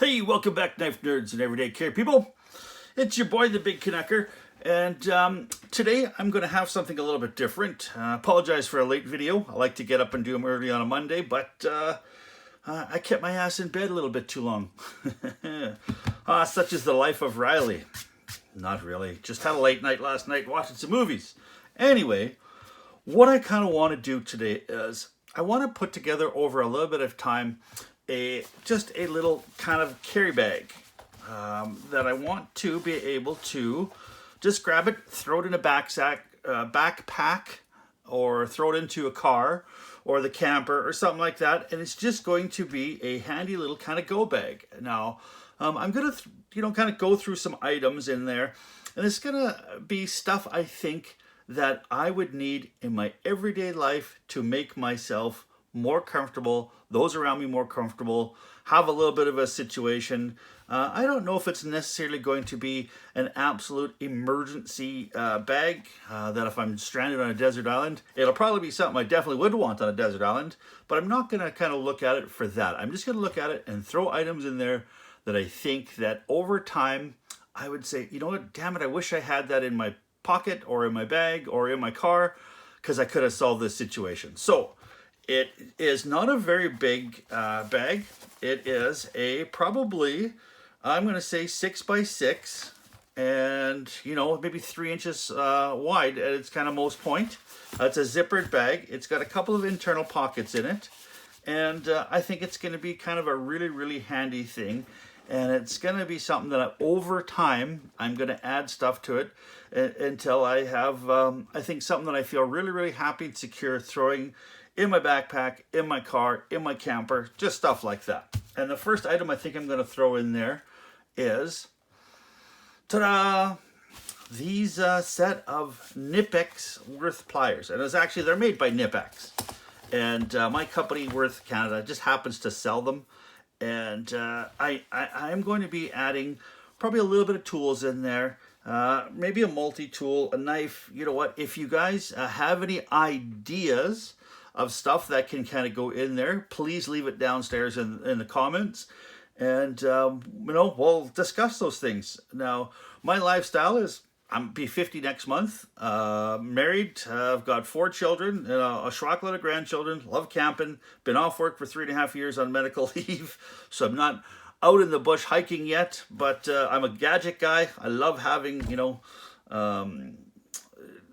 Hey, welcome back, knife nerds and everyday care people. It's your boy, the Big Canucker, and today I'm going to have something a little bit different. Apologize for a late video. I like to get up and do them early on a Monday, but I kept my ass in bed a little bit too long. Such is the life of Riley. Not really. Just had a late night last night watching some movies. Anyway, what I kind of want to do today is I want to put together over a little bit of time just a little kind of carry bag that I want to be able to just grab it, throw it in a backpack, or throw it into a car or the camper or something like that, and it's just going to be a handy little kind of go bag. Now, I'm gonna kind of go through some items in there, and it's gonna be stuff I think that I would need in my everyday life to make myself more comfortable, those around me more comfortable, have a little bit of a situation. I don't know if it's necessarily going to be an absolute emergency bag, that if I'm stranded on a desert island, it'll probably be something I definitely would want on a desert island, but I'm not going to kind of look at it for that. I'm just going to look at it and throw items in there that I think that over time, I would say, you know what, damn it, I wish I had that in my pocket or in my bag or in my car, because I could have solved this situation. So, it is not a very big bag. It is a probably, I'm going to say 6x6, and maybe 3 inches wide at its kind of most point. It's a zippered bag. It's got a couple of internal pockets in it, and I think it's going to be kind of a really, really handy thing. And it's going to be something that over time, I'm going to add stuff to it until I have, I think, something that I feel really, really happy and secure throwing in my backpack, in my car, in my camper, just stuff like that. And the first item I think I'm going to throw in there is, ta-da, these set of Knipex Worth pliers. And they're made by Knipex. And my company, Worth Canada, just happens to sell them. And I'm going to be adding probably a little bit of tools in there. Maybe a multi-tool, a knife. You know what? If you guys have any ideas of stuff that can kind of go in there, please leave it downstairs in the comments, and we'll discuss those things. Now, my lifestyle is I'm be 50 next month, married, I've got 4 children, and a schlockload of grandchildren, love camping, been off work for 3.5 years on medical leave, so I'm not out in the bush hiking yet, but I'm a gadget guy. I love having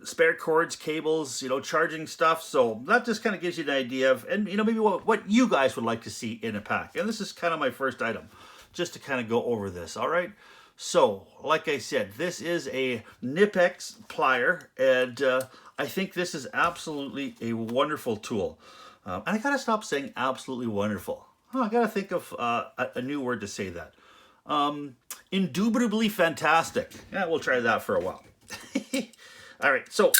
spare cords, cables, charging stuff. So that just kind of gives you an idea of, and maybe what you guys would like to see in a pack. And this is kind of my first item, just to kind of go over this. All right. So, like I said, this is a Knipex plier, and I think this is absolutely a wonderful tool. And I gotta stop saying absolutely wonderful. I gotta think of a new word to say that. Indubitably fantastic. Yeah, we'll try that for a while. All right, so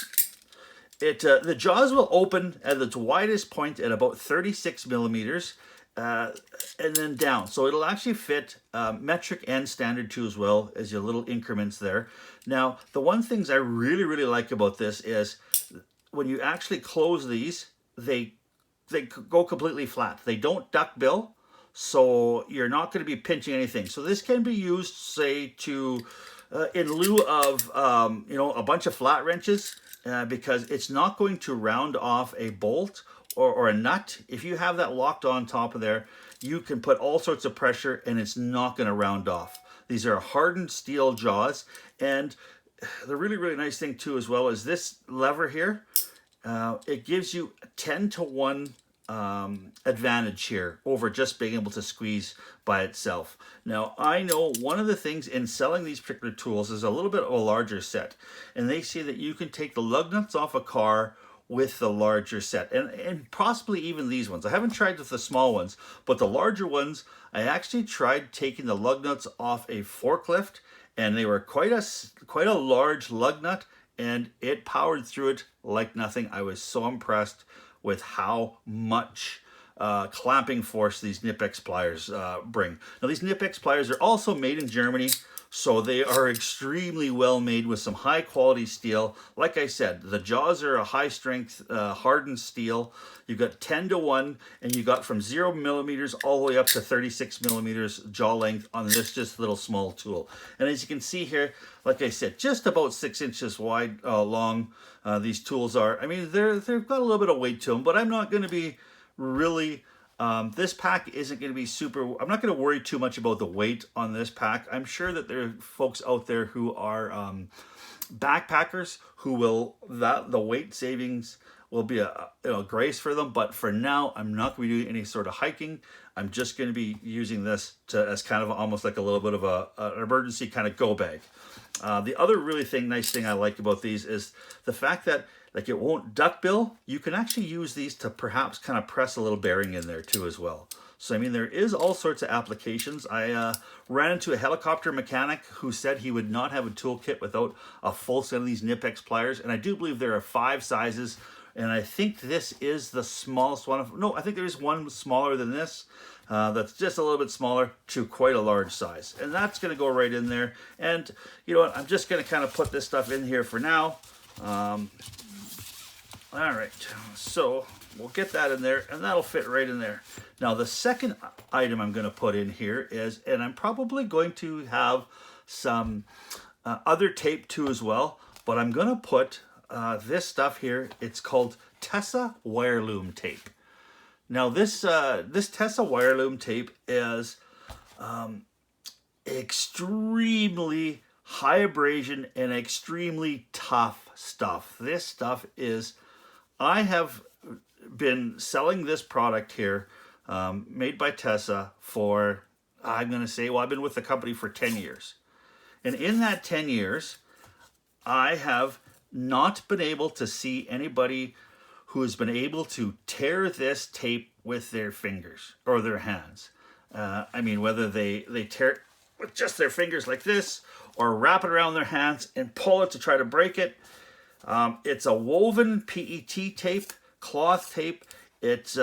the jaws will open at its widest point at about 36 millimeters, and then down. So it'll actually fit metric and standard too, as well as your little increments there. Now, the one things I really, really like about this is when you actually close these, they go completely flat. They don't duck bill, so you're not going to be pinching anything. So this can be used, say, to in lieu of a bunch of flat wrenches, because it's not going to round off a bolt or a nut. If you have that locked on top of there, you can put all sorts of pressure and it's not going to round off. These are hardened steel jaws, and the really, really nice thing too as well is this lever here. It gives you a 10-to-1 advantage here over just being able to squeeze by itself. Now, I know one of the things in selling these particular tools is a little bit of a larger set, and they say that you can take the lug nuts off a car with the larger set, and possibly even these ones. I haven't tried with the small ones, but the larger ones, I actually tried taking the lug nuts off a forklift, and they were quite a large lug nut, and it powered through it like nothing. I was so impressed with how much clamping force these Knipex pliers bring. Now these Knipex pliers are also made in Germany, so they are extremely well made with some high quality steel. Like I said, the jaws are a high strength hardened steel. You've got 10-to-1, and you got from 0 millimeters all the way up to 36 millimeters jaw length on this just little small tool. And as you can see here, like I said, just about 6 inches wide long these tools are. I mean, they've got a little bit of weight to them, but I'm not going to be really this pack isn't going to be super. I'm not going to worry too much about the weight on this pack. I'm sure that there are folks out there who are backpackers who will, the weight savings will be a grace for them. But for now, I'm not going to be doing any sort of hiking. I'm just going to be using this as kind of almost like a little bit of an emergency kind of go bag. The other really nice thing I like about these is the fact that like it won't duckbill. You can actually use these to perhaps kind of press a little bearing in there too as well. So I mean, there is all sorts of applications. I ran into a helicopter mechanic who said he would not have a toolkit without a full set of these Knipex pliers, and I do believe there are 5 sizes, and I think this is the smallest one. No, I think there is one smaller than this. That's just a little bit smaller to quite a large size, and that's going to go right in there. And you know what? I'm just going to kind of put this stuff in here for now. All right, so we'll get that in there, and that'll fit right in there. Now, the second item I'm going to put in here is, and I'm probably going to have some other tape too as well, but I'm going to put this stuff here. It's called Tessa wire loom tape. Now, this Tessa wire loom tape is extremely high abrasion and extremely tough stuff. This stuff is, I have been selling this product here, made by Tessa for, I'm going to say, well, I've been with the company for 10 years. And in that 10 years, I have not been able to see anybody who has been able to tear this tape with their fingers or their hands. I mean, whether they tear it with just their fingers like this or wrap it around their hands and pull it to try to break it. It's a woven PET tape, cloth tape. It's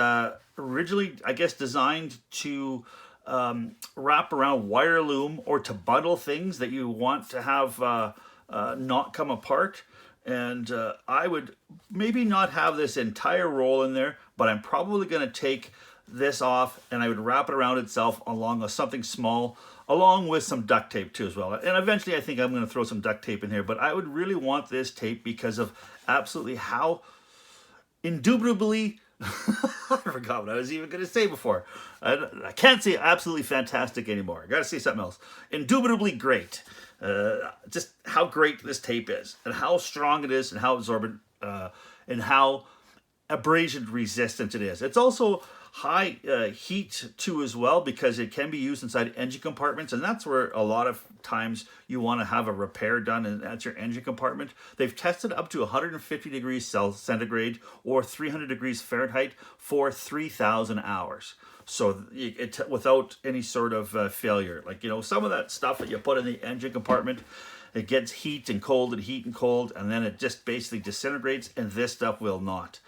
originally, I guess, designed to wrap around wire loom or to bundle things that you want to have not come apart. And I would maybe not have this entire roll in there, but I'm probably going to take this off and I would wrap it around itself along with something small, along with some duct tape too as well. And eventually I think I'm going to throw some duct tape in here, but I would really want this tape because of absolutely how indubitably, I forgot what I was even going to say before. I can't say absolutely fantastic anymore. I got to say something else. Indubitably great. Just how great this tape is and how strong it is and how absorbent and how abrasion resistant it is. It's also high heat too as well, because it can be used inside engine compartments, and that's where a lot of times you want to have a repair done, and that's your engine compartment. They've tested up to 150 degrees centigrade or 300 degrees Fahrenheit for 3,000 hours. So without any sort of failure. Like, you know, some of that stuff that you put in the engine compartment, it gets heat and cold, and then it just basically disintegrates, and this stuff will not.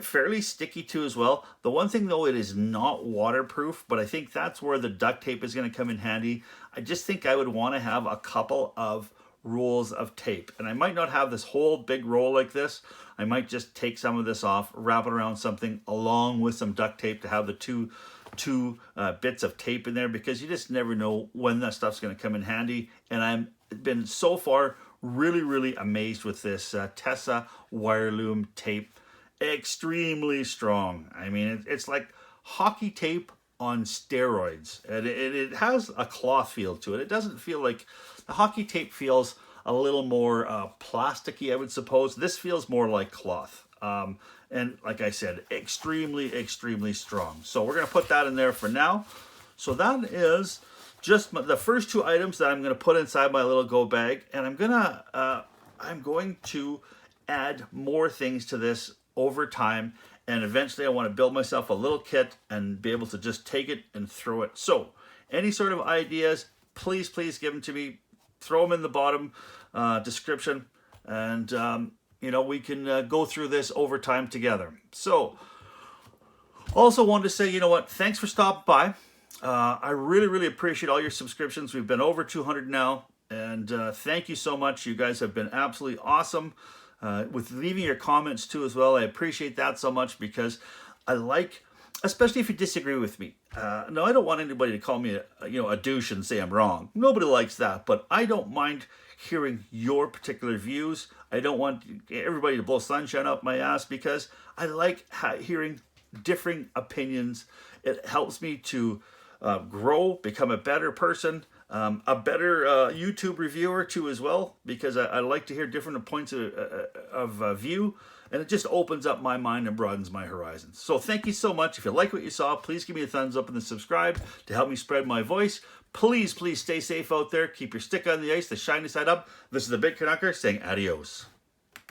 Fairly sticky too as well. The one thing though, it is not waterproof, but I think that's where the duct tape is going to come in handy. I just think I would want to have a couple of rolls of tape, and I might not have this whole big roll like this. I might just take some of this off, wrap it around something along with some duct tape to have the two bits of tape in there, because you just never know when that stuff's going to come in handy. And I've been so far really amazed with this Tessa wire loom tape. Extremely strong. I mean, it's like hockey tape on steroids, and it has a cloth feel to it. It doesn't feel like the hockey tape feels a little more plasticky, I would suppose. This feels more like cloth. And like I said, extremely strong. So we're going to put that in there for now. So that is just the first 2 items that I'm going to put inside my little go bag, and I'm going to add more things to this over time, and eventually I want to build myself a little kit and be able to just take it and throw it. So any sort of ideas, please give them to me. Throw them in the bottom description, and you know, we can go through this over time together. So Also wanted to say, you know what, thanks for stopping by. I really appreciate all your subscriptions. We've been over 200 now, and thank you so much. You guys have been absolutely awesome with leaving your comments too as well. I appreciate that so much because I like, especially if you disagree with me. No, I don't want anybody to call me a douche and say I'm wrong. Nobody likes that, but I don't mind hearing your particular views. I don't want everybody to blow sunshine up my ass because I like hearing differing opinions. It helps me to grow, become a better person, a better YouTube reviewer too as well, because I like to hear different points of view, and it just opens up my mind and broadens my horizons. So thank you so much. If you like what you saw, please give me a thumbs up and then subscribe to help me spread my voice. Please stay safe out there. Keep your stick on the ice, the shiny side up. This is the Big Canucker saying adios.